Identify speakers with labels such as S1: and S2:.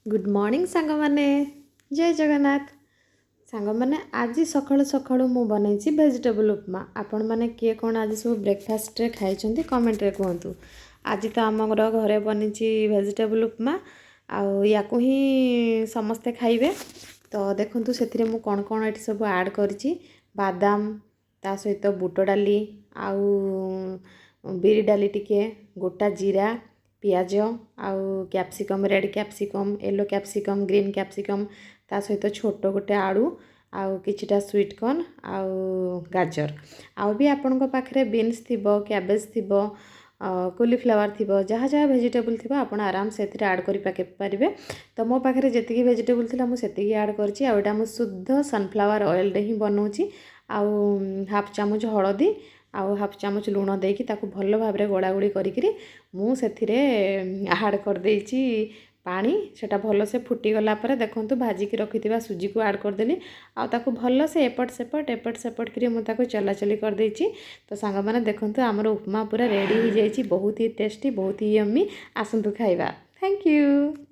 S1: Good morning सांग माने जय जगन्नाथ सांग माने आज सकाळु सकाळु मु बनैछि वेजिटेबल उपमा आपण माने किए कोन आज सब ब्रेकफास्ट रे खाइछन्ती कमेंट रे कहतु। आज तो आमर घरे बनीछि वेजिटेबल उपमा आउ याकु ही समस्ते खाइबे। तो देखंतु सेथिरे मु कोन कोन एठी सब ऐड करछि बादाम ता सहित बुट डाली आउ बिरी डाली टिके गोटा जीरा पियाज आउ capsicum red capsicum yellow capsicum green capsicum ता सहित छोट गोटे आलू आउ किछिटा स्वीट कॉर्न आउ गाजर आउ भी आपनक पाखरे बीन्स थिबो कैबेज थिबो कॉलीफ्लावर थिबो जहाँ जहाँ वेजिटेबल थिबो आपण आराम से एथिरे ऐड करि पारिबे। तो मो पाखरे जेतिकी वेजिटेबल थिला मु सेतिकी ऐड करछि आउ एटा मु शुद्ध सनफ्लावर ऑयल रे ही बनौछि आउ हाफ चामच हळदी आउ हाफ चामच लूण देकी ताकू भल भाव रे गोळागोळी करिकरी मु सेथिरे ऐड कर देछि पानी सेटा भल से फुटी गला पर देखंतु भाजी की रखिथिबा सुजी को ऐड कर देली आ ताकू भल से एपट सेपट करी मु ताकू चलाचली कर देछि। तो सांग माने देखंतु हमर उपमा पूरा रेडी हो जाइछि बहुत ही टेस्टी बहुत ही यम्मी आसंतु खाइबा। Thank you.